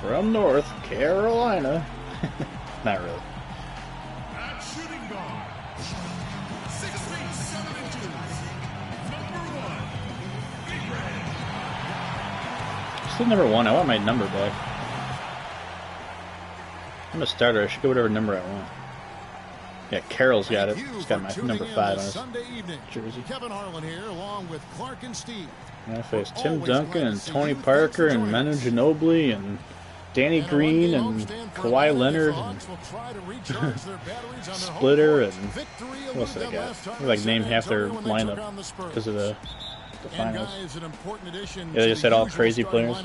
From North Carolina. Not really. At shooting guard, 6 feet 7 inches, number 1, Big Red. Still number 1. I want my number back. I'm a starter. I should get whatever number I want. Yeah, Carroll's got it. He's got my number 5 on his jersey. Kevin Harlan here, along with Clark and Steve. I face Tim Duncan and Tony Parker and Manu Ginobili and Danny Green and Kawhi Leonard and Splitter and what else did I got? I like name half their lineup because of the finals. Yeah, they just had all crazy players.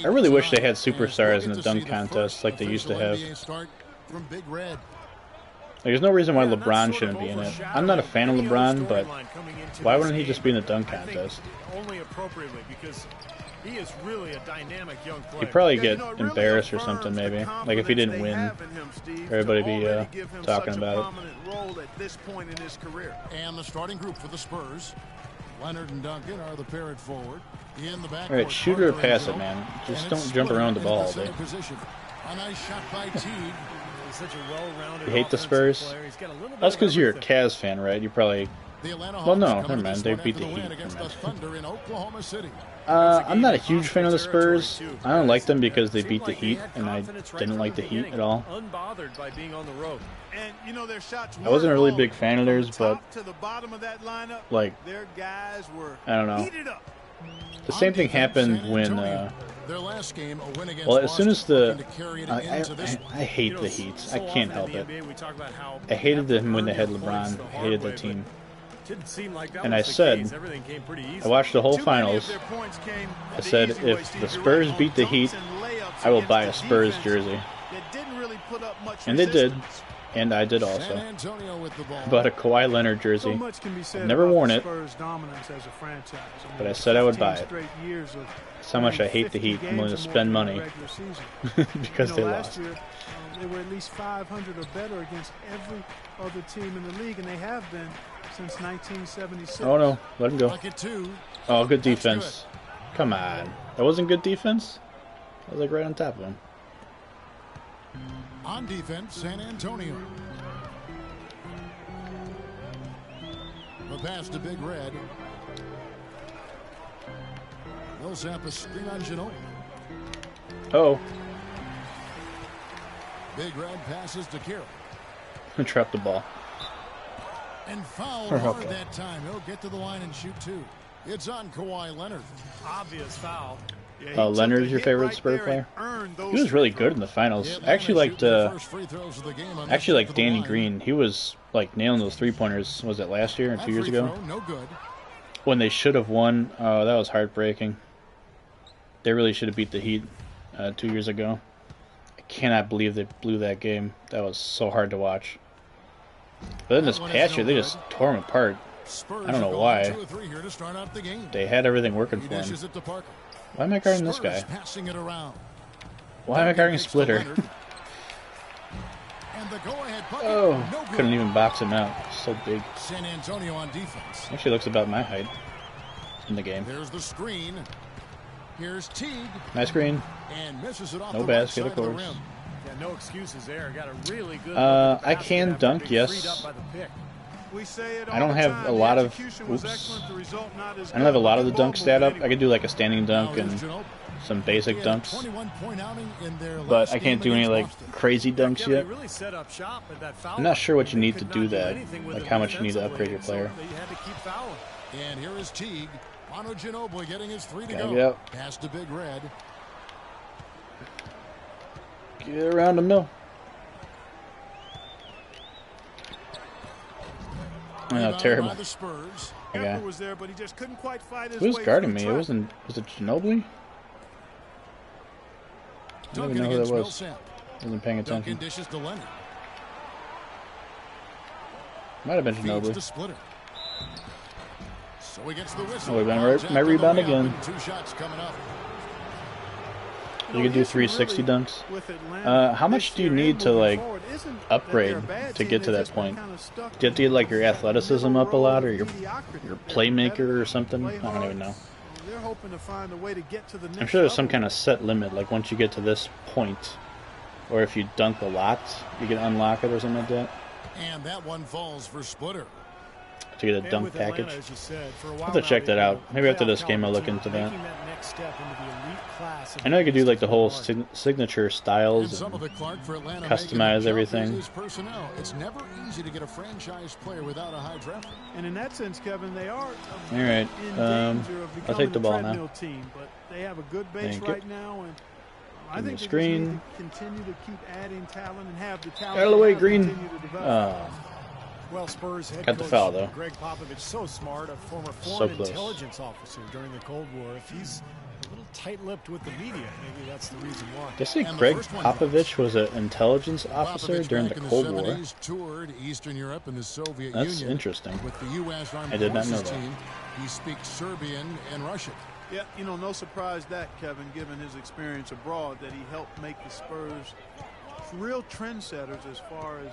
I really wish they had superstars in the dunk contest like they used to have. There's no reason why LeBron shouldn't be in it. I'm not a fan of LeBron, but why wouldn't he just be in the dunk contest? Only appropriately because he is really a dynamic young player. He'd probably get embarrassed or something, maybe. Like if he didn't win, everybody be talking about it. And the starting group for the Spurs, Leonard and Duncan are the pair at forward. In the back. All right, shoot or pass it, man. Just don't jump around the ball all day. A nice shot by Teague. You hate the Spurs? That's because you're a Cavs fan, right? You probably... Well, no, never mind. They beat the Heat. I'm not a huge fan of the Spurs. I don't like them because they beat the Heat, and I didn't like the Heat at all. I wasn't a really big fan of theirs, but, like, I don't know. The same thing happened when, well, as soon as the, I hate the Heat. I can't help it. I hated them when they had LeBron. I hated the team. And I said, I watched the whole finals. I said, if the Spurs beat the Heat, I will buy a Spurs jersey. And they did. And I did also. Bought a Kawhi Leonard jersey. I've never worn it, but I said I would buy it. That's how much I hate the Heat. I'm willing to spend money because they lost. They were at least 500 or better against every other team in the league, and they have been since 1976. Oh no, let him go. Oh, good defense. Come on. That wasn't good defense? I was like right on top of him. On defense, San Antonio. The pass to Big Red. Millsap a screen on Ginobili. Oh. Big Red passes to Carroll. Trapped the ball. And fouled hard that time. He'll get to the line and shoot two. It's on Kawhi Leonard. Obvious foul. Leonard's your favorite Spurs player? He was really good in the finals. I actually liked Danny Green. He was like nailing those 3-pointers. Was it last year or 2 years ago? When they should have won. Oh, that was heartbreaking. They really should have beat the Heat 2 years ago. I cannot believe they blew that game. That was so hard to watch. But then this past year, they just tore them apart. I don't know why. They had everything working for them. Why am I guarding this guy? Why am I guarding Splitter? Oh, couldn't even box him out. So big. San Antonio on defense. Actually looks about my height in the game. There's the screen. Here's Teague. Nice screen. And misses it off no basket, of course. Yeah, no excuses there. Got a really good I can dunk, yes. I don't have a lot of I don't have a lot of the dunk stat up. I could do like a standing dunk and some basic dunks, but I can't do any like crazy dunks yet. I'm not sure what you need to do that, like how much you need to upgrade your player. And here is Teague. Manu Ginobili getting his 3 to go. Go. Pass to Big Red. Get around him, no. Oh, terrible. Okay. Who was guarding me? Was it Ginobili? I don't even know who that was. Wasn't paying attention. Might have been Ginobili. So he gets the whistle. Oh, we've been my rebound again. You can do 360 dunks. How much do you need to like upgrade to get to that point? Do you have to get like your athleticism up a lot, or your playmaker or something? I don't even know. they're hoping to find a way to get to the next I'm sure there's some level. kind of set limit, like once you get to this point, or if you dunk a lot, you can unlock it or something like that. And that one falls for Splitter. To get a dunk package. I'll have to check that out. Maybe after this game I'll look into that. I know you could do like the whole signature styles and customize everything. It's never easy to get a franchise player without a high draft. And in that sense, Kevin, they are all right. I'll take the ball now. Team, but they have a good base right now, and I think they screen. need to continue to keep adding talent and have the talent. Out of the way, Green. Well, Spurs head got the coach foul though. Greg Popovich, so smart, a former So foreign intelligence officer during the Cold War. If he's a little tight-lipped with the media, maybe that's the reason why. Did I say Greg Popovich was an intelligence officer during the Cold War? Toured Eastern Europe and the Soviet That's Union interesting. With the U.S. Armed I did not know Forces that. team. He speaks Serbian and Russian. Yeah, you know, no surprise that, Kevin, given his experience abroad, that he helped make the Spurs real trendsetters as far as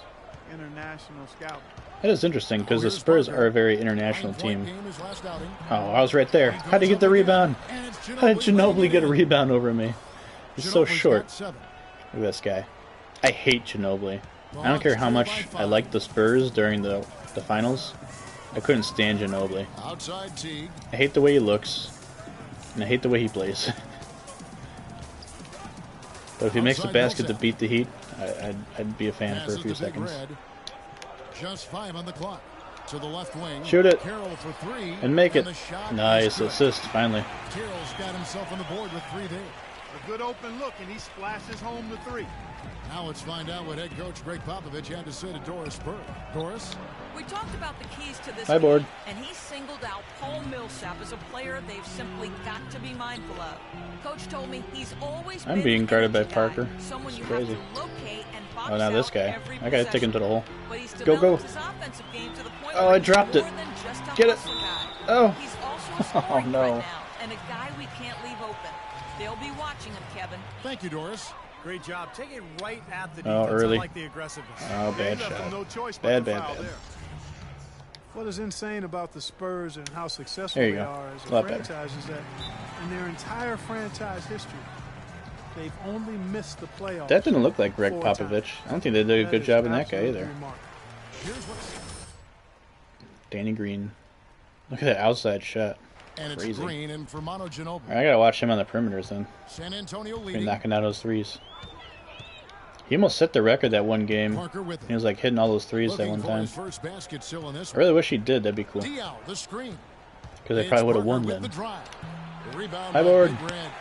international scouting. That is interesting because the Spurs are a very international team. Oh, I was right there. How did he get the rebound? How did Ginobili get a rebound over me? He's so short. Look at this guy. I hate Ginobili. I don't care how much I liked the Spurs during the finals. I couldn't stand Ginobili. I hate the way he looks, and I hate the way he plays. But if he makes a basket to beat the Heat, I'd be a fan for a few seconds. Just 5 on the clock. To the left wing. Shoot it. Carroll for 3. And make it. Nice assist, finally. Carroll's got himself on the board with 3 there. A good open look, and he splashes home the 3. Now let's find out what head coach Greg Popovich had to say to Doris Burke. Doris? We talked about the keys to this Hi, board. game, and he singled out Paul Millsap as a player they've simply got to be mindful of. Coach told me he's always I'm been being the guarded by energy Parker. guy, someone It's you crazy. have to locate and box Oh, now this out guy. every I gotta take him to the hole. But he's Go, go. developed his offensive game to the point Oh, where I he's dropped it. more than just a Get it. hustle guy. Oh. He's also a scoring no. threat now, and a guy we can't leave open. They'll be watching him, Kevin. Thank you, Doris. Great job. Take it right at the Oh, defense. early. I like the aggressiveness. Oh, bad shot. No choice Bad, but to bad, foul bad. there. What is insane about the Spurs and how successful There you they go. are as A a lot better. franchise is that in their entire franchise history, they've only missed the playoffs. That didn't look like Greg 4 Popovich. times. I don't think they did a good is job in that guy absolutely either. remarkable. Here's what's... Danny Green. Look at that outside shot. And it's Crazy. Green and for Manu Ginobili. I gotta watch him on the perimeters then. San Antonio Be leading. knocking out those threes. He almost set the record that one game. Parker with He was like hitting all those threes that Looking one for time. his first basket still in this I really wish he did. That'd be cool. Diaw, the screen. Because they It's probably would have Parker won with then. the drive. The rebound High by board. Big Red.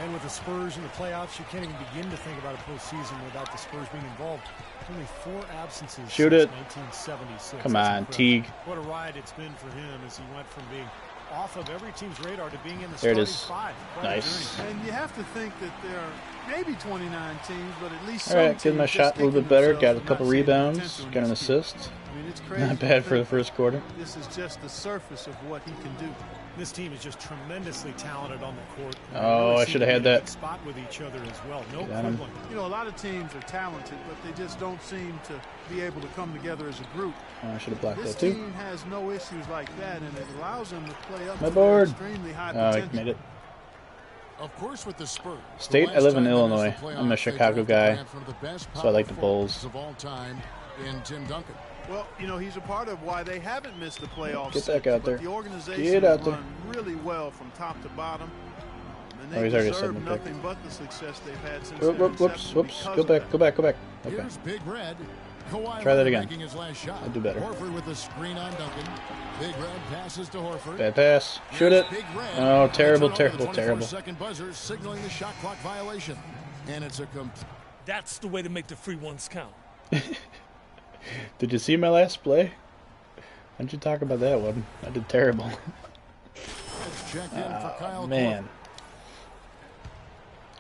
And with the Spurs in the playoffs, you can't even begin to think about a postseason without the Spurs being involved. Only 4 absences Shoot since it. 1976. Come That's on, incredible. Teague. What a ride it's been for him as he went from being off of every team's radar to being in the There it starting is. 5. Quite a Nice. journey. And you have to think that there are maybe 29 teams, but at least All some right, teams getting my just shot a little thinking bit better. themselves Got a for couple not seeing the rebounds. potential in Got an this kid. assist. I mean, it's crazy Not to bad for think the first quarter. This is just the surface of what he can do. This team is just tremendously talented on the court. And they Oh, really I seem should have to had be in a that. good spot with each other as well. No Got him. quibbling. You know, a lot of teams are talented, but they just don't seem to be able to come together as a group. Oh, I should have blocked This that too. team has no issues like that, and it allows them to play up My to their board. extremely high Oh, I potential. made it. Of course, with the Spurs. State, the I live in last time they Illinois. missed the I'm a playoffs, Chicago they guy, drafted one of the best so I like the power Bulls. forwards of all time in Tim Duncan. Well, you know, he's a part of why they haven't missed the playoffs. Get back out but there. The organization Get out has there. run really well from top to bottom. And Oh, they he's already deserve setting the pick. nothing but the success they've had since Whoop, their whoop, whoops, inception whoops. because Go of back, that. go back, go back. Okay. Here's Big Red. Kawhi Try that Leonard again. making his last shot. I'll do better. Horford with the screen on Duncan. Big Red passes to Horford. Bad pass. Shoot Here's it. Big Red. Oh, terrible, They turn over terrible, the terrible. 24-second buzzer, signaling the shot clock violation. And it's a That's the way to make the free ones count. Did you see my last play? Why don't you talk about that one? I did terrible. It's checked in for Kyle Man.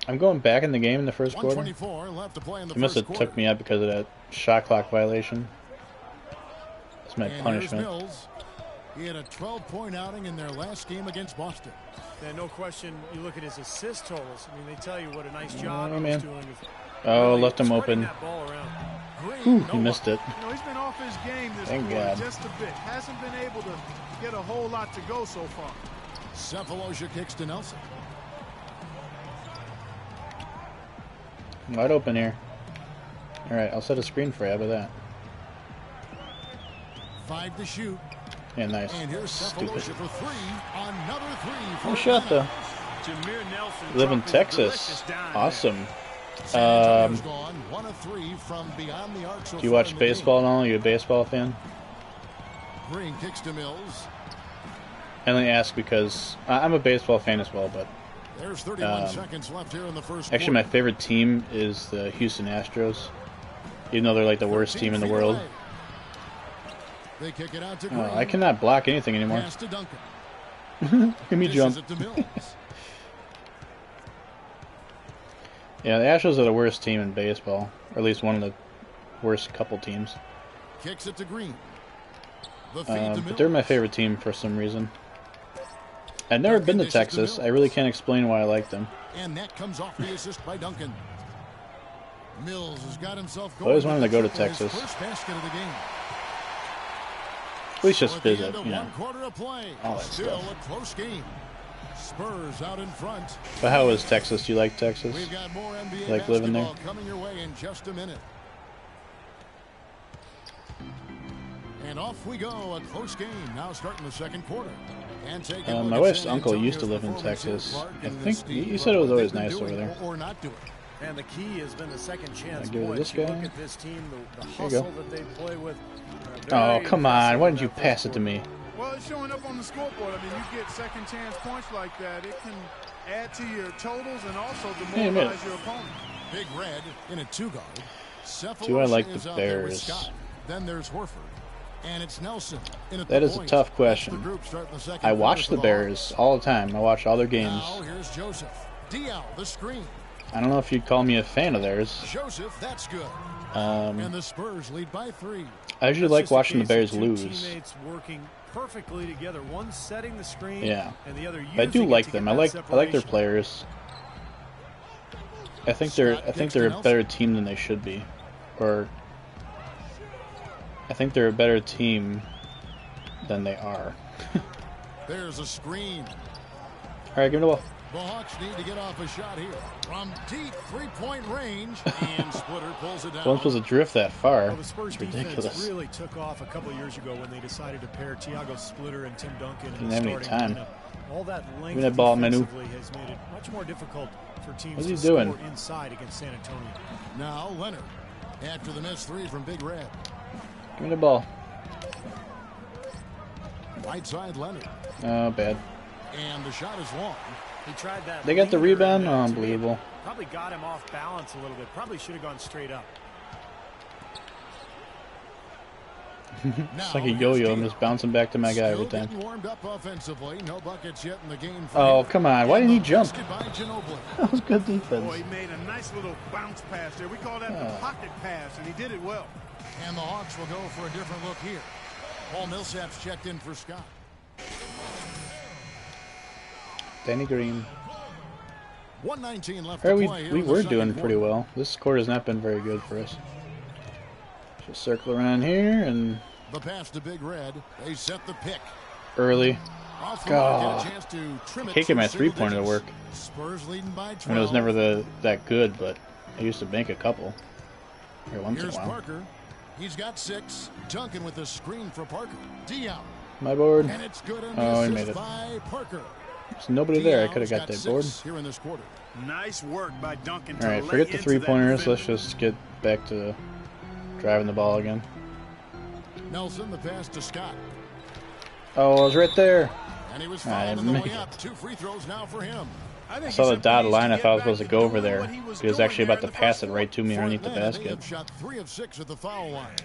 I'm going back in the game in the first Korver. quarter. 124 left to play in the He must first have quarter. took me out because of that shot clock violation. That's my And here's punishment. Mills. He had a 12-point outing in their last game against Boston. And no question, you look at his assist totals. I mean, they tell you what a nice job Oh, he man. was doing. Of Oh, really left him spreading open. that ball around. Whew, he missed it. You know, he's been off his game this Thank quarter God. just a bit. Hasn't been able to get a whole lot to go so far. Cephalosha kicks to Nelson. Wide open here. Alright, I'll set a screen for you. How about that? 5 to shoot. Yeah, nice. And here's Cephalosha for 3. Another 3 for Nice shot, though. Live in Texas. Awesome. Gone 1 of 3 from beyond the arc. Do you watch baseball and all? Are you a baseball fan? Green kicks to Mills. I only ask because I'm a baseball fan as well, but There's 31 seconds left here in the first actually my favorite team is the Houston Astros, even though they're like the worst team in the world. They kick it out to Oh, I cannot block anything anymore. Pass to Duncan. Give me jump. It to Mills. Yeah, the Astros are the worst team in baseball, or at least one of the worst couple teams. Kicks it to Green. The feed to Mills. But they're my favorite team for some reason. I've never been to Texas. I really can't explain why I like them. And that comes off the assist by Duncan. Mills has got himself I always wanted to go to for his Texas. first basket of the game. At least just So at the visit, end of you know. 1 quarter of play, All that still stuff. a close game. Spurs out in front. But how is Texas? Do you like Texas? We've got more NBA Like living there? basketball coming your way in just a minute. And off we go, a close game. Now starting the second quarter. And taking a look My at wife's San uncle Antonio's used to live in performance here, Texas. Clark, I and think Steve, you said it was what always they've been nice over doing there. or not doing. And the key has been the second chance I give it to points. this You guy. look at this team, the you hustle go. that they play with. Oh, very come on. impressive Why in didn't you that pass first it to me? Well, it's showing up on the scoreboard. I mean, you get second chance points like that. It can add to your totals and also demoralize your opponent. Big Red in a 2-guard. Do I like Cephalosha is the out there with Bears? Scott. Then there's Horford. And it's Nelson in at That the is a point. tough That's question. the group starting the second I quarter watch for the Bears all the time. I watch all their games. Now here's Joseph. Diao, the screen. I don't know if you'd call me a fan of theirs. Joseph, that's good. Um, And the Spurs lead by 3. I usually That's like just a watching the case Bears of two lose. Teammates working perfectly together. One setting the screen, Yeah. and the other But I do using it like to them. get I that like their separation. players. I think they're a better team than they should be, or I think they're a better team than they are. There's a screen. All right, give me the ball. The Hawks need to get off a shot here from deep three-point range, and Splitter pulls it down. Wasn't supposed to drift that far. Well, the Spurs It's defense ridiculous. really took off a couple of years ago when they decided to pair Thiago Splitter and Tim Duncan in Didn't the have any starting time. lineup. All that length me that ball, Manu. defensively has made it much more difficult for teams What's to he doing? score inside against San Antonio. Now Leonard after the missed 3 from Big Red. Give me the ball. Right side Leonard. Oh, bad. And the shot is long. He tried that. They got the leaner, rebound? and, Oh, to me, unbelievable. Probably got him off balance a little bit. Probably should have gone straight up. It's like a yo-yo. I'm just bouncing back to my guy every Still time. getting warmed up offensively. No buckets yet in the game. For Oh, him. come on. Why And didn't he the jump? basket by Ginobili. That was good Boy, defense. he made a nice little bounce pass there. We call that the pocket pass, and he did it well. And the Hawks will go for a different look here. Paul Millsap's checked in for Scott. Danny Green. 1:19 left Or to we play here we in the were second doing quarter. pretty well. This quarter has not been very good for us. Just circle around here and The pass to Big Red. They set the pick. early. Off the mark, God. get a chance to trim it Can't get to my single three-pointer to digits. work. Spurs leading by 12. I mean, it was never that good, but I used to make a couple every once in a Here's while. Parker. He's got 6. Duncan with a screen for Parker. Diao. My board. And it's good on Oh, the he made assist it. by Parker. There's nobody there. I could Diao's have got that board. 6 here in this quarter. Nice work by Duncan. All right, forget the three-pointers. Let's just get back to driving the ball again. Nelson, the pass to Scott. Oh, I was right there. And he was I fouled didn't on the make way it. up. 2 free throws now for him. I saw the dotted line. I thought I was supposed to go over there. He was actually about to pass it right to me underneath the For Atlanta, they basket. have shot 3 of 6 at the foul line.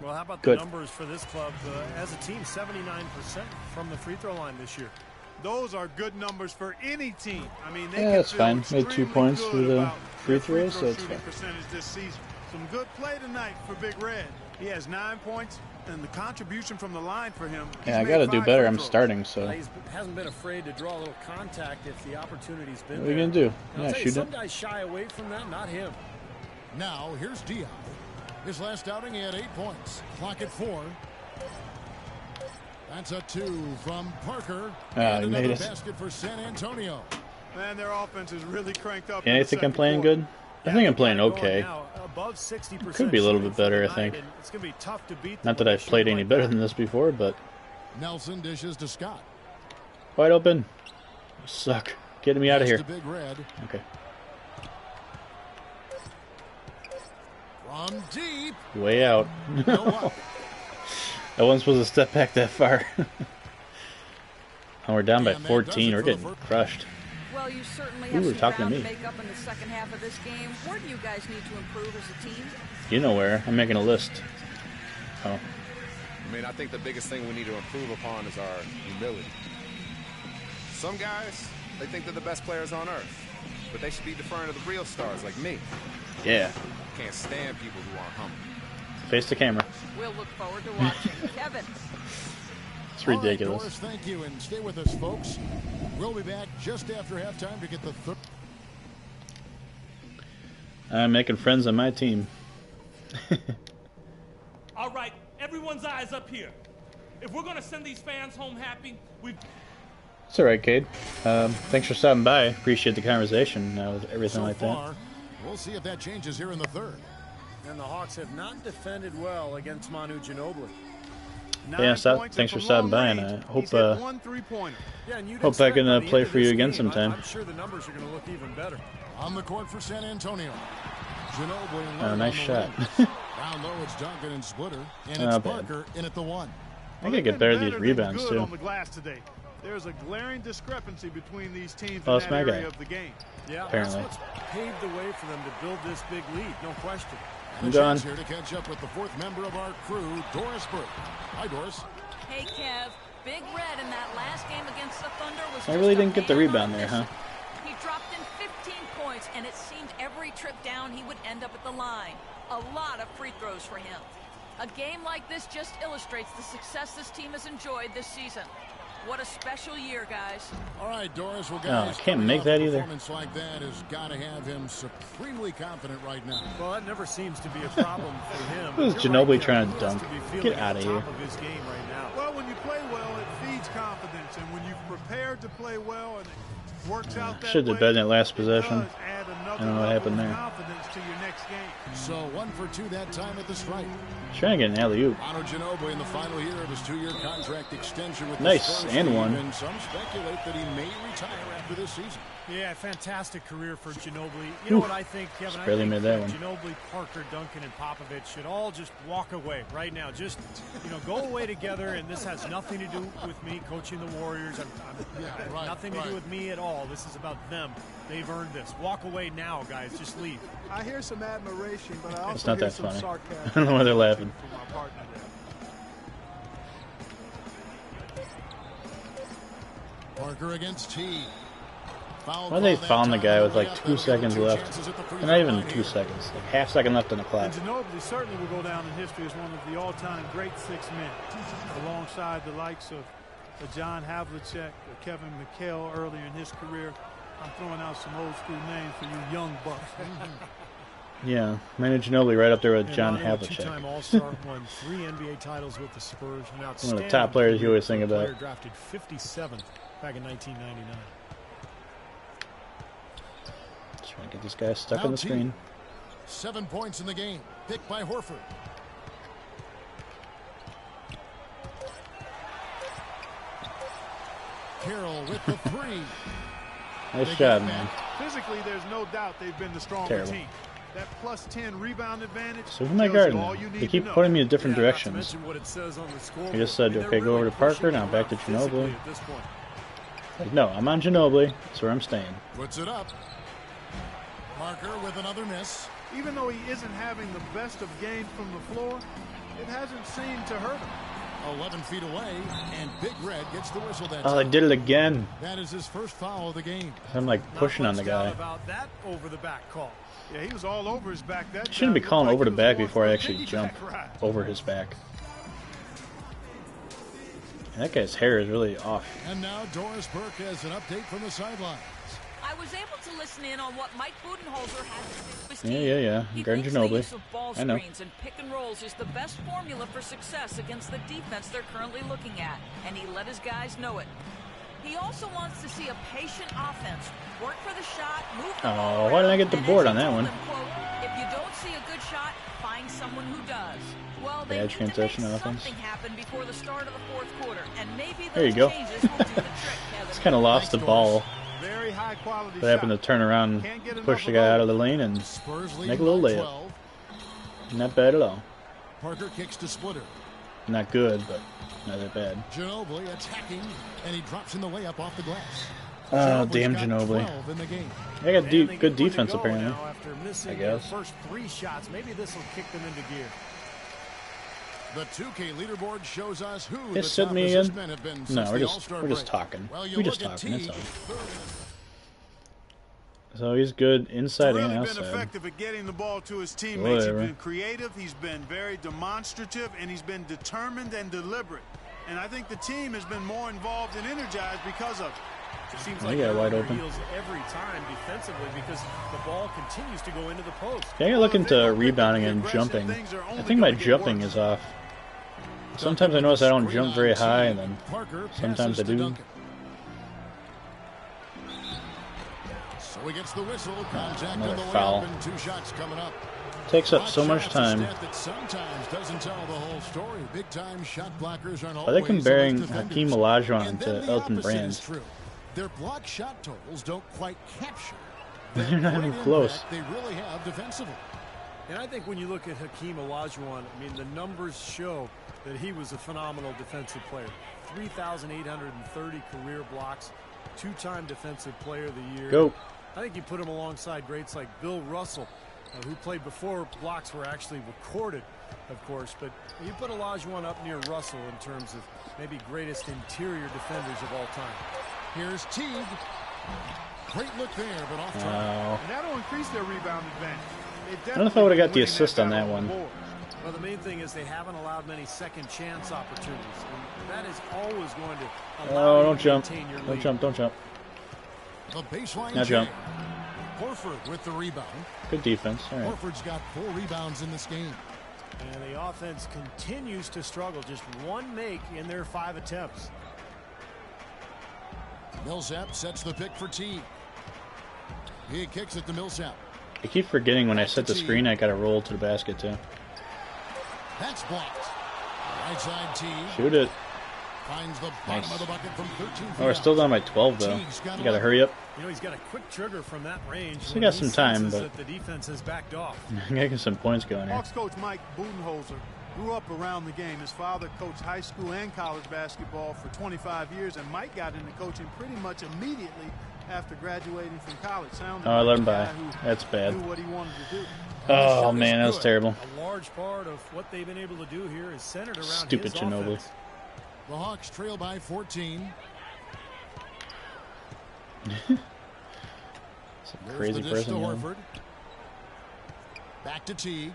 Well, how about Good. the numbers for this club? As a team, 79% from the free throw line this year. Those are good numbers for any team. I mean, they Yeah, can that's feel fine. Made 2 extremely points good through the about free their throws, throw so it's shooting fine. percentage this season. Some good play tonight for Big Red. He has 9 points, and the contribution from the line for him. he's Yeah, I made got to do 5 better. free I'm throws. starting, so He hasn't been afraid to draw a little contact if the opportunity's been what are you there. gonna do? And I'll Yeah, tell you, shoot some it. guys shy away from that, not him. Now, here's Diao. His last outing, he had 8 points. Clock at 4. That's a 2 from Parker. Ah, he and made another it. basket for San Antonio. Man, their offense is really cranked up. Yeah, I think I'm playing good. I think I'm playing okay. Above 60%. Could be a little bit better, I think. It's going to be tough to beat. Not that I've played any better than this before, but Nelson dishes to Scott. wide open. Suck. Getting me out of here. To Big Red. Okay. From deep. Way out. No up. I wasn't supposed to step back that far. And we're down by 14. We're getting crushed. Well, you certainly Ooh, have we're some talking ground to to me. make up in the second half of this game. Where do you guys need to improve as a team? You know where. I'm making a list. Oh. I mean, I think the biggest thing we need to improve upon is our humility. Some guys, they think they're the best players on earth, but they should be deferring to the real stars like me. Yeah. Can't stand people who aren't humble. Face the camera. We'll look forward to watching. Kevin. It's ridiculous. All right, Doris, thank you, and stay with us, folks. We'll be back just after halftime to get the third. I'm making friends on my team. All right, everyone's eyes up here. If we're going to send these fans home happy, we've... It's alright, Cade. Thanks for stopping by. Appreciate the conversation with everything So like far, that. we'll see if that changes here in the third. And the Hawks have not defended well against Manu Ginobili. Yeah, thanks for stopping by, and I hope hope I can play for you again sometime. I'm sure the numbers are going to look even better. On the court for San Antonio. Ginobili Oh, nice shot. Down low, it's Duncan and Splitter, and it's Parker in at the 1. I could get better at these rebounds too. On the glass today. There's a glaring discrepancy between these teams Oh, in that's that my area guy. of the game. Yeah, Apparently. that's what's paved the way for them to build this big lead, no question. I'm gone. Here to catch up with the fourth member of our crew, Doris Burke. Hi, Doris. Hey, Kev. Big Red in that last game against the Thunder was I just really a didn't get the man rebound on a there, huh? mission. He dropped in 15 points, and it seemed every trip down he would end up at the line. A lot of free throws for him. A game like this just illustrates the success this team has enjoyed this season. What a special year, guys. All right, Doris. Well, Oh, guys, I can't make that either. A performance like that has got to have him supremely confident right now. Well, that never seems to be a problem for him. Who's You're Ginobili right, trying Kevin. to He has dunk? be feeling Get at outta the here. top of his game right now. Well, when you play well, it feeds confidence, and when you've prepared to play well and it works out that Should have way, bet in that last it possession. does add another I don't know what level happened of there. confidence to your next game. So 1 for 2 that time at the stripe. Trying to get an alley-oop. Manu Ginobili in the final year of his 2-year contract extension with Nice, the Spurs and team, one. And some speculate that he may retire after this season. Yeah, fantastic career for Ginobili. You know what I think, Kevin? Just I barely think made that one. Ginobili, Parker, Duncan, and Popovich should all just walk away right now. Just, go away together, and this has nothing to do with me coaching the Warriors. Nothing to do with me at all. This is about them. They've earned this. Walk away now, guys. Just leave. I hear some admiration, but I also It's not hear that some funny. sarcasm. I don't know why they're laughing. From my partner there. Parker against T. Foul Why are they call that fouling the time. guy with like Atlanta 2 with seconds 2 left? chances at the free Not throw even line 2 here. seconds. Like half-second left in the clock. And Ginobili certainly will go down in history as one of the all-time great 6 men, alongside the likes of John Havlicek, Kevin McHale earlier in his career. I'm throwing out some old-school names for you young bucks. Yeah, Manu Ginobili right up there with And John Manu, a Havlicek. two-time All-Star, won 3 NBA titles with the Spurs. One of the top players you always think about. Player drafted 57th back in 1999. Just trying to get this guy stuck Now on the T. screen. 7 points in the game. Picked by Horford. Carroll with the 3. Nice job, man. Physically, there's no doubt they've been the stronger Terrible. team. That plus 10 rebound advantage. So who am I tells you guarding? all you They need keep to know. putting me in different Yeah, not to directions. mention what it says on the scoreboard. I just said, They're okay, go over to Parker, pushing now back to around physically Ginobili. at this point. Like, no, I'm on Ginobili. That's where I'm staying. Puts it up. Parker with another miss. Even though he isn't having the best of games from the floor, it hasn't seemed to hurt him. 11 feet away, and Big Red gets the whistle that Oh, I time. did it again. That is his first foul of the game. I'm like pushing on the Not much doubt guy. about that over-the-back call. Yeah, he was all over his back that Shouldn't be time. calling Looked over like the he was back going before I for a actually jump piggyback ride. over his back. And that guy's hair is really off. And now Doris Burke has an update from the sidelines. I was able to listen in on what Mike Budenholzer had to say to his team. Yeah. He Gordon thinks the Ginobili. use of ball I know. screens and pick and rolls is the best formula for success against the defense they're currently looking at, and he let his guys know it. He also wants to see a patient offense. Work for the shot, move the ball Oh, why didn't I get the and board as on he that told one? them, quote, if you don't see a good shot, find someone who does. Well, they Bad need to make transition offense. something happen before the start of the fourth quarter, and maybe There you those go. changes will do the trick, Kevin. Just kind of lost the ball. Very high quality But happened to turn around, push the guy out of the lane, and Spurs make a leading little by layup. 12. Not bad at all. Parker kicks to Splitter. Not good, but not that bad. Ginobili attacking, and he drops in the layup off the glass. Oh, Ginobili's damn got Ginobili. 12 in the game. They got And they good get one to defense, go apparently. now after missing I their guess. first 3 shots. Maybe this will kick them into gear. The 2K leaderboard shows us who They the sit top me assist in? men have been No, since we're the just All-Star we're just break. talking. Well, you We look just at talking. That's Teague. all. So he's good inside Really and been outside. effective at getting the ball to his teammates. Whatever. He's been creative, he's been very demonstrative, and he's been determined and deliberate. And I think the team has been more involved and energized because of it. It seems They like got they're wide on their open. heels every time defensively because the ball continues to go into the post. I gotta look into rebounding and jumping. I think my jumping is off. Sometimes I notice I don't jump very high, and then Parker sometimes I passes to do. Duncan. So he gets the whistle. Contact on Another the way foul. up and 2 shots coming up. Takes up so much time. That sometimes doesn't tell the whole story. Big time shot blockers aren't Are they always comparing so much defenders. Hakeem Olajuwon And to then the Elton opposite Brand? is true. Their block shot totals don't quite capture They're the not great even close. impact they really have defensively. And I think when you look at Hakeem Olajuwon, I mean, the numbers show that he was a phenomenal defensive player. 3,830 career blocks, 2-time Defensive Player of the Year. Go. I think you put him alongside greats like Bill Russell, who played before blocks were actually recorded, of course. But you put Olajuwon up near Russell in terms of maybe greatest interior defenders of all time. Here's Teague. Great look there, but off track. Wow. And that'll increase their rebound advantage. I don't know if I would have got the assist on that one. Well, the main thing is they haven't allowed many second chance opportunities. And that is always going to allow Oh, you don't to jump. maintain your Don't lead. jump. Don't jump. The baseline Now jump. jam. Horford with the rebound. Good defense. All right. Horford's got 4 rebounds in this game. And the offense continues to struggle. Just 1 make in their 5 attempts. Millsap sets the pick for Teague. He kicks it to Millsap. I keep forgetting when I set the screen, I gotta roll to the basket too. That's blocked. Right side Teague. Shoot it. Finds the bottom Nice. of the bucket from 13 feet Oh, we're still down by 12 though. Teague's got You gotta 11. hurry up. You know, he's got a quick trigger from that range. Still when got he some time, senses but- that the defense has backed off. Getting some points going here. Hawks coach Mike Budenholzer grew up around the game. His father coached high school and college basketball for 25 years, and Mike got into coaching pretty much immediately after graduating from college. Sounded Oh, I let like him a by. guy who That's bad. knew what he wanted to do. Oh man, that was terrible. A large part of what they've been able to do here is centered around Stupid his Ginobili. offense. The Hawks trail by 14. Some There's crazy the dish to person. Yeah. Horford. Back to Teague.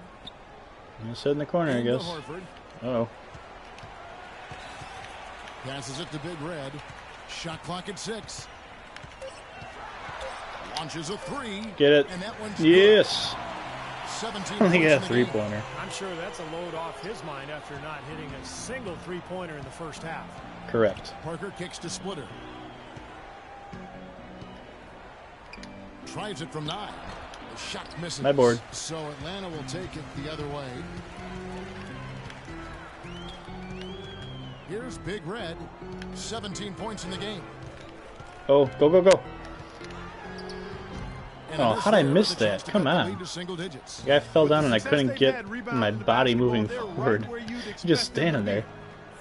Gonna sit in the corner, I Into guess. Horford. Uh-oh. Passes it to Big Red. Shot clock at 6. Launches a 3. Get it. And that one's Yes. good. 17 I think I got a points in the game. three-pointer. I'm sure that's a load off his mind after not hitting a single three-pointer in the first half. Correct. Parker kicks to Splitter. Tries it from 9. The shot misses. My board. So Atlanta will take it the other way. Here's Big Red. 17 points in the game. Oh, go, go, go. And Oh, it is how'd I there miss with a chance that? to Come cut the on. lead to single digits. The guy fell down and I Since couldn't they've get had rebound my in the body basketball, moving they're right forward. where you'd expect Just them to standing be, there.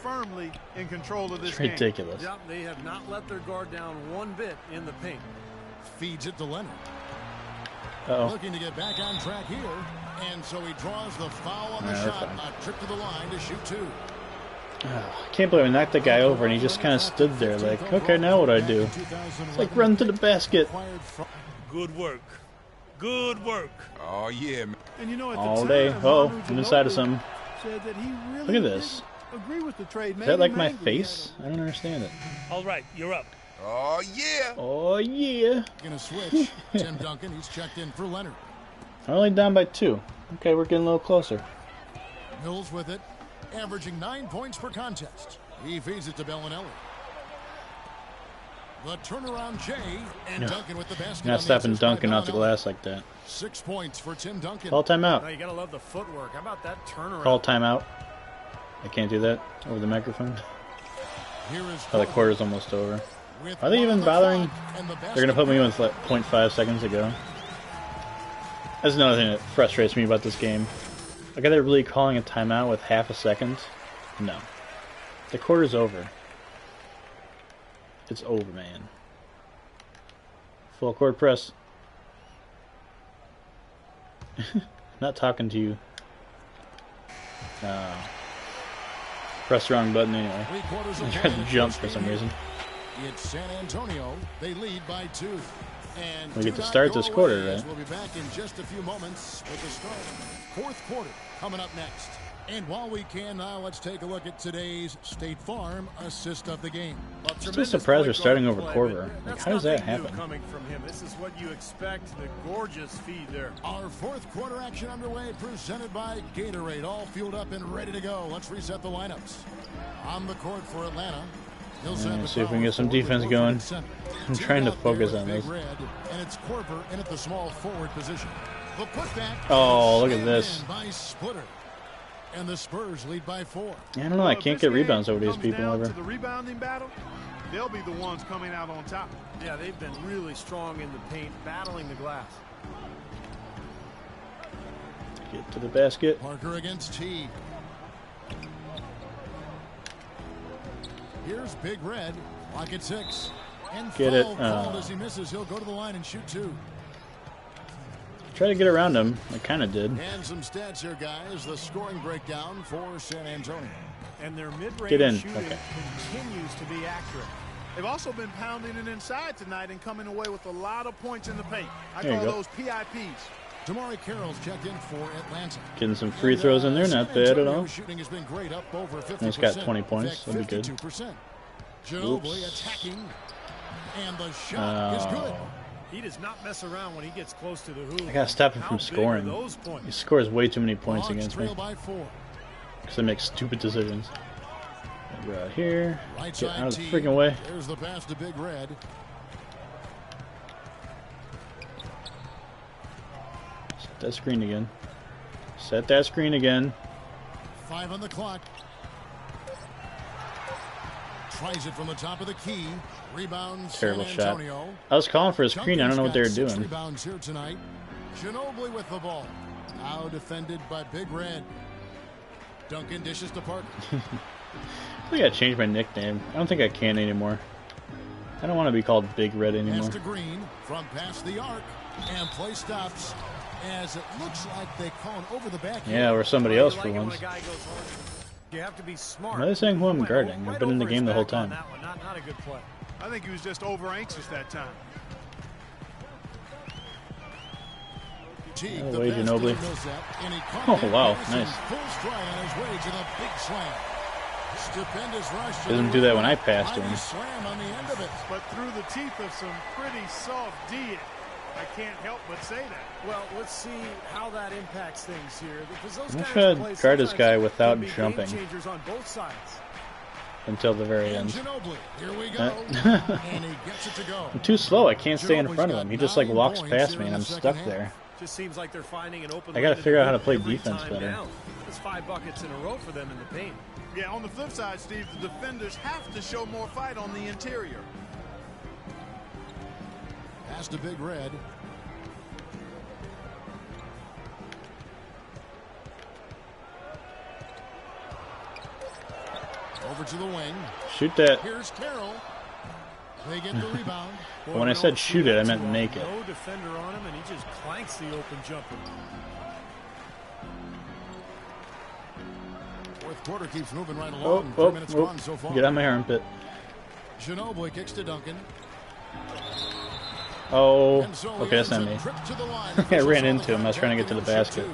firmly in control of this It's game. ridiculous. Yep, they have not let their guard down one bit in the paint. Feeds it to Leonard. Uh-oh. Looking to get back on track here. And so he draws the foul on the Yeah, they're shot. fine. A trip to the line to shoot 2. I can't believe I knocked the guy over and he just kind of stood there like, okay, now what do I do? It's like run to the basket. Good work. Good work. Oh, yeah, man. And you know, at All the day. time, Oh, Manu I'm inside of Ginobili something. said that he really Look at this. didn't agree with the trade. Is that like my face? I don't understand it. All right, you're up. Oh, yeah. Oh, yeah. Gonna switch. Tim Duncan, he's checked in for Leonard. Only down by 2. Okay, we're getting a little closer. Mills with it, averaging 9 points per contest. He feeds it to Bellinelli. The turnaround Jay, and Duncan with the basket. Not stopping Duncan off the glass like that. 6 points for Tim Duncan. Call timeout. Now you gotta love the footwork. How about that turnaround? Call timeout. I can't do that over the microphone. Here is Oh, the quarter's almost over. Are they even bothering? They're going to put me with like 0.5 seconds to go. That's another thing that frustrates me about this game. Like, are they really calling a timeout with half a second? No. The quarter's over. It's over, man. Full court press. Not talking to you. Press the wrong button anyway. I tried to jump for some reason. It's San Antonio. They lead by 2. And we get to start this quarter, right? We'll be back in just a few moments with the start. 4th quarter coming up next. And while we can now, let's take a look at today's State Farm assist of the game. I'm still surprised they're starting over Corver. Like, how does that happen? Coming from him. This is what you expect. The gorgeous feed there. Our 4th quarter action underway, presented by Gatorade. All fueled up and ready to go. Let's reset the lineups. On the court for Atlanta. Let's see if we can get some defense going. I'm trying to focus on this. And it's Corver in at the small forward position. The putback. Oh, look at this. By Splitter. And the Spurs lead by 4. Yeah, I don't know. I can't get rebounds over these people ever. To the rebounding battle, they'll be the ones coming out on top. Yeah, they've been really strong in the paint, battling the glass. Get to the basket. Parker against T. Here's Big Red. Lock at 6. And get it. Called as he misses. He'll go to the line and shoot 2. Try to get around him. I kind of did. And some stats here, guys. The scoring breakdown for San Antonio. And their mid-range shooting continues to be accurate. They've also been pounding it inside tonight and coming away with a lot of points in the paint. I there call those PIPs. Damari Carroll's checked in for Atlanta. Getting some free throws in there, not bad at all. Shooting has been great, up over 50%. Almost got 20 points. That'd be good. Ginobili attacking, and the shot is good. He does not mess around when he gets close to the hoop. I gotta stop him from scoring. He scores way too many points against me. Because I make stupid decisions. Go out here. Get out of the freaking way. There's the pass to Big Red. Set that screen again. Set that screen again. 5 on the clock. Tries it from the top of the key. Rebounds. Terrible shot. I was calling for a screen. I don't know what they were doing. Rebounds here tonight. Ginobili with the ball. Now defended by Big Red. Duncan dishes to Parker. I think I changed my nickname. I don't think I can anymore. I don't want to be called Big Red anymore. Pass to Green from past the arc, and play stops as it looks like they call it over the back. Yeah, or somebody else for once. You have to be smart. Why are they saying who I'm guarding? I've been in the game the whole time. Not a good play. I think he was just over anxious that time. Out of the way, Ginobili. Oh, wow, nice. Doesn't do that when I pass to him. But through the teeth of some pretty soft D, I can't help but say that. Well, let's see how that impacts things here. I'm trying to guard this guy without jumping on both sides. until the very end. Here we go. And he gets it to go. I'm too slow. I can't stay in front of him. He just like walks past me and I'm stuck there. Just seems like they're finding an open. I got to figure out how to play defense better. It's 5 buckets in a row for them in the paint. Yeah, on the flip side, Steve, the defenders have to show more fight on the interior. Pass to Big Red. Over to the wing. Shoot that. Here's Carroll. They get the rebound. When I said shoot it, I meant make it. No defender on him, and he just clanks the open jumper. Fourth quarter keeps moving right along. 3 minutes gone so far. Get out my armpit. Ginobili kicks to Duncan. Oh, okay, that's not me. I ran into him. I was trying to get to the basket.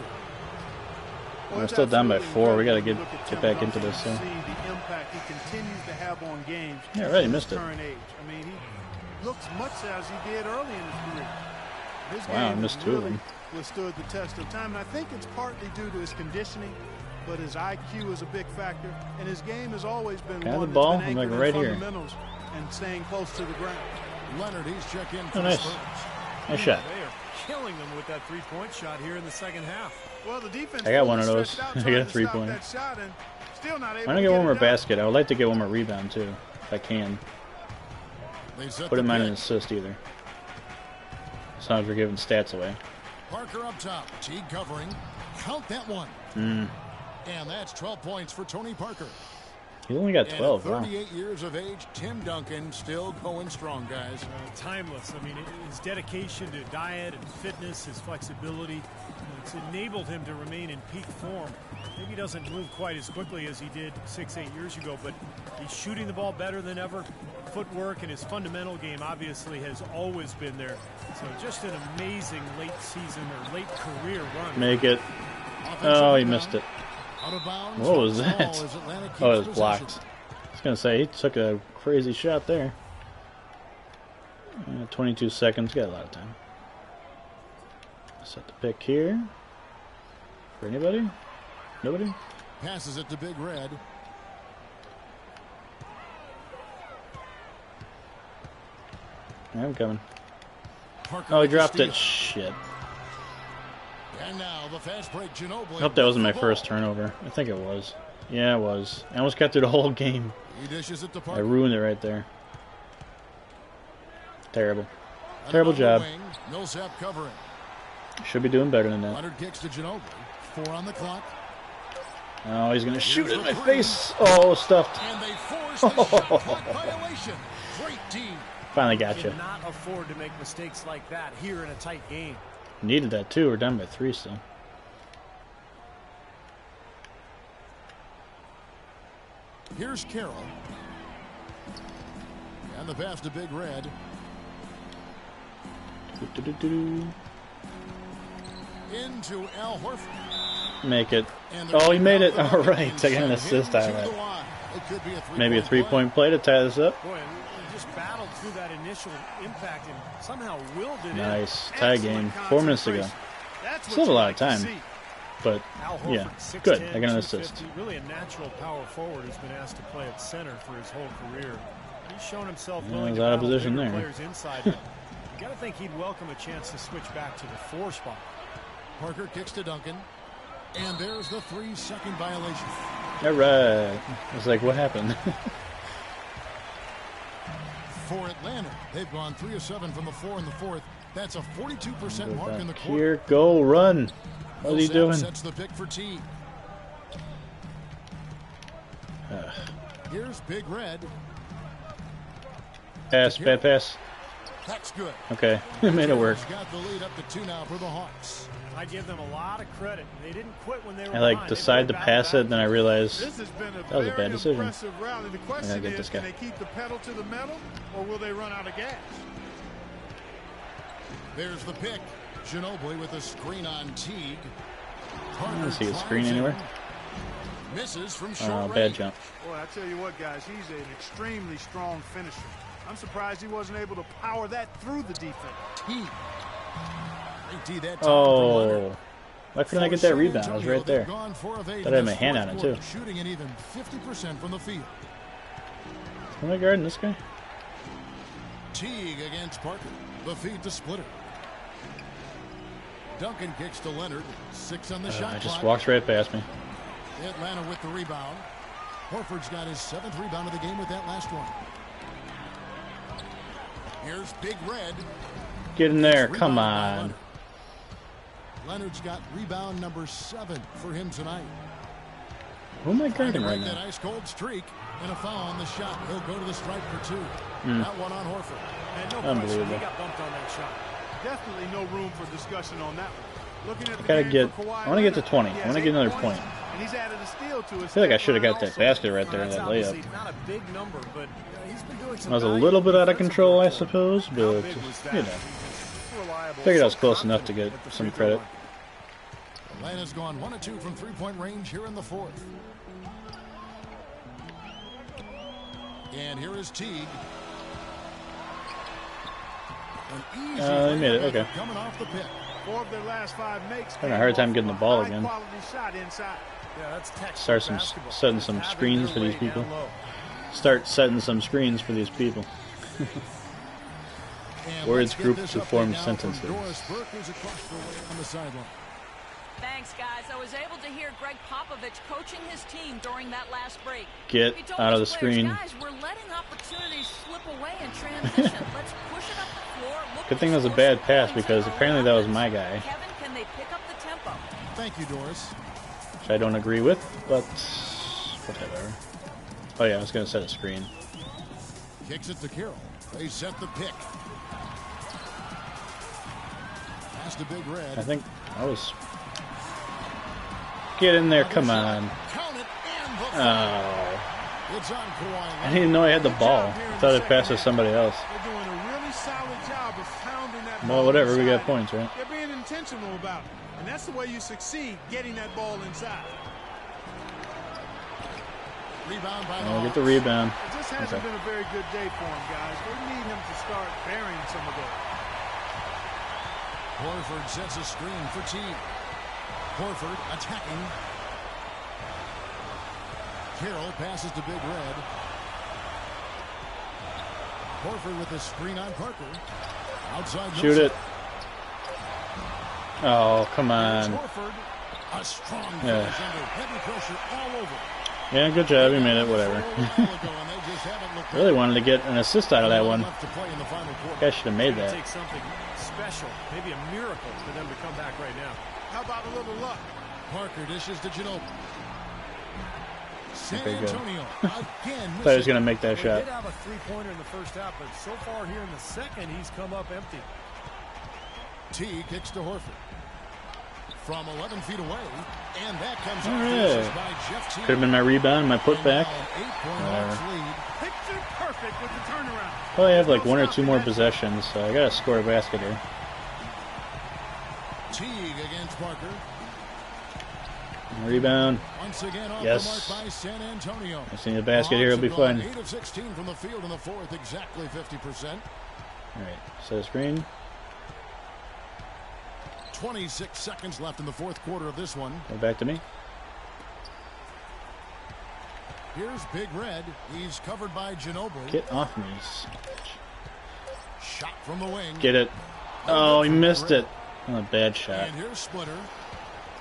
We're still down by 4. We got to get back into this. So. See the impact he continues to have on games. Yeah, right. He missed it. Current age. I mean, he looks much as he did early in his career. His Wow, game missed 2 of them. Withstood the test of time, and I think it's partly due to his conditioning, but his IQ is a big factor, and his game has always been Kind of one the ball. that's been I'm like anchored in right here. fundamentals and staying close to the ground. Leonard, he's check in. Oh, nice. Nice shot. They are killing them with that three-point shot here in the second half. Well, the defense I got one of those. I got a 3-pointer. I'm gonna get one more basket. I would like to get one more rebound too, if I can. Wouldn't mind an assist either. Sometimes we're giving stats away. Parker up top, Teague covering. Count that one. And that's 12 points for Tony Parker. He's only got 12. And at 38 years of age, Tim Duncan still going strong, guys. Timeless. I mean, his dedication to diet and fitness, his flexibility, it's enabled him to remain in peak form. Maybe he doesn't move quite as quickly as he did 6-8 years ago, but he's shooting the ball better than ever. Footwork and his fundamental game obviously has always been there. So just an amazing late season or late career run. Make it. Oh, he missed it. What was that? Oh, it was blocked. I was going to say, he took a crazy shot there. 22 seconds. Got a lot of time. Set the pick here. For anybody? Nobody? Passes it to Big Red. I'm coming. Parker Oh, he dropped it. Shit. And now the fast break, Ginobili. I hope that wasn't my first turnover. I think it was. Yeah, it was. I almost got through the whole game. He dishes it to Parker. I ruined it right there. Terrible. Terrible job. Millsap covering. Should be doing better than that. Leonard kicks to Ginobili. 4 on the clock. Oh, he's going to shoot in my face. Oh, stuffed. And they force the shot clock violation. Great team. Finally got you. Cannot afford to make mistakes like that here in a tight game. Needed that too. We're down by 3 still. Here's Carroll. And the pass to Big Red. Into Al Horford. Make it. Oh, he made it. All right. Taking an assist out of that. Maybe a 3-point play to tie this up. Boy, he just battled through that initial impact and somehow willed it in. Nice. Tie game. 4 minutes ago. Still have a lot of time. But, yeah. Good. I got an assist. Really a natural power forward who's been asked to play at center for his whole career. He's shown himself willing to out of battle position bigger there. players inside. You got to think he'd welcome a chance to switch back to the 4 spot. Parker kicks to Duncan. And there's the 3-second violation. All right. I was like, what happened? For Atlanta, they've gone 3 of 7 from the 4 in the 4th. That's a 42% mark in the quarter. Here, go, run. What's he doing? Sets the pick for T. Here's Big Red. Pass, bad pass. That's good. Okay, made it work. Got the lead up to 2 now for the Hawks. I give them a lot of credit. They didn't quit when they were I like behind. decide to pass it, then I realized This has been that was a bad decision. rally. The I question gotta get is, this can guy. they keep the pedal to the metal, or will they run out of gas? There's the pick. Ginobili with a screen on Teague. I don't see a screen anywhere. Misses from short Bad range. jump. Boy, I tell you what, guys, he's an extremely strong finisher. I'm surprised he wasn't able to power that through the defense. Teague. Great D that time from Oh. Leonard. Why couldn't I get that rebound? I was right there. Gone 4 of 8 Thought I had in my this hand fourth on it, quarter, too. Shooting an even 50% from the field. Am I guarding this guy? Teague against Parker. The feed to Splitter. Duncan kicks to Leonard. 6 on the shot I just clock. walked right past me. Atlanta with the rebound. Horford's got his 7th rebound of the game with that last one. Here's Big Red. Get in there. Rebound Come by on. Leonard. Leonard's got rebound number 7 for him tonight. Who am I Trying to guarding right break that now? ice cold streak and a foul on the shot. He'll go to the stripe for 2. That one on Horford. And no question, Unbelievable. he got bumped on that shot. Definitely no room for discussion on that one. Looking at the Gotta game get. for Kawhi I want to get to Leonard, 20. he I has want to get 8 another points, point. and he's added a steal to his I feel like I should have got also. that basket right there in That's that layup. obviously not a big number, but he's been doing some I was a valuable little bit out of defensive control, I work for him. suppose, How but big was that? you know, He's reliable, figured I was so close enough to confident get at the some free throw credit. line. Len has gone 1 of 2 from three-point range here in the fourth. And here is Teague. They made it. Okay. Coming off the pick. 4 of their last 5 makes. Having a hard time getting the ball again. Shot inside. Yeah, that's Start setting some screens for these people. Start setting some screens for these people. Words grouped to form sentences. Thanks, guys. I was able to hear Greg Popovich coaching his team during that last break. Get out of the screen. Guys, we're letting opportunities slip away in transition. Let's push it up the floor. Good thing that was a bad pass because apparently that was my guy. Kevin, can they pick up the tempo? Thank you, Doris. Which I don't agree with, but whatever. Oh yeah, I was going to set a screen. Kicks it to Carroll. They set the pick. Pass to Big Red. I think I was... Get in there, come on. Oh. I didn't even know I had the ball. I thought it passed to somebody else. They're doing a really solid job of pounding that ball. Well, whatever, we got inside. points, right? They're being intentional about it. And that's the way you succeed, getting that ball inside. Rebound by I'll get the rebound. It just hasn't been a very good day for him, guys. They need him to start burying some of those. Horford sets a screen for Teague. Horford attacking. Carroll passes to Big Red. Horford with a screen on Parker. Outside. Shoot it. Oh, come on. Horford, a strong finish under heavy pressure all over. Yeah, good job. You made it. Whatever. Really wanted to get an assist out of that one. Guys should have made that. Take something special, maybe a miracle for them to come back right now. How about a little luck? Parker dishes to Ginobili. San Okay, good. Antonio again. Thought he was going to make that He shot. did have a three-pointer in the first half, but so far here in the second, he's come up empty. T kicks to Horford. From 11 feet away, and that comes All off right. the by Jeff T. Could have been my rebound, my putback. Picture perfect with the turnaround. Probably have like 1 or 2 more possessions, so I got to score a basket here. Teague against Parker. Rebound. Once again off Yes. the mark by San Antonio. I see the basket here. It'll be fun. 8 of 16 from the field in the fourth, exactly 50%. All right, set a screen. 26 seconds left in the fourth quarter of this one. Go back to me. Here's Big Red. He's covered by Ginobili. Get off me. Shot from the wing. Get it. Oh, he missed it. Oh, a bad shot. And here's Splitter.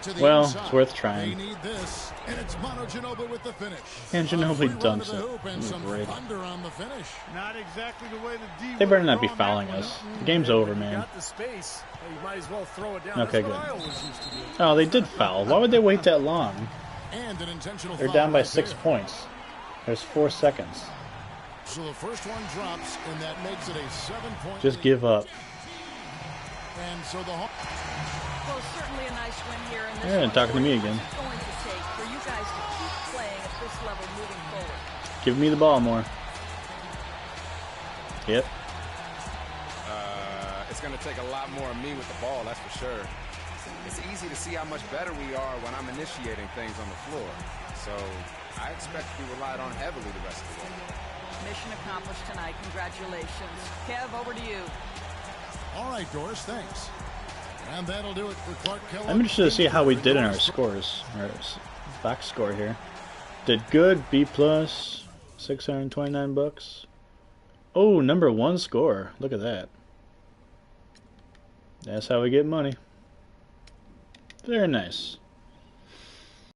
To the Well, inside. it's worth They trying. need this, and it's Manu Ginobili with the finish. And A Ginobili free run dumps to the it. hoop and some Great. thunder on the finish. Not exactly the way the D They better not be would've drawn fouling that one us. up. The game's over, You man. got the space, you might as well throw it down. Okay, That's what good. I always used to do. Oh, they did foul. Why would they wait that long? And an intentional They're foul down by right 6 there. points. There's 4 seconds. So the first one drops, and that makes it a 7-point Just lead. give up. And so the Well, certainly a nice win here in this Yeah, one. talking to me What's again. it going to take for you guys to keep playing at this level moving forward? Give me the ball more. Yep. It's going to take a lot more of me with the ball, that's for sure. It's easy to see how much better we are when I'm initiating things on the floor. So I expect to be relied on heavily the rest of the way. Mission accomplished tonight. Congratulations. Kev, over to you. All right, Doris, thanks. And that'll do it for Clark Kellogg. I'm interested to see how we did in our scores. Our box score here. Did good. B plus. $629. Oh, #1 score. Look at that. That's how we get money. Very nice.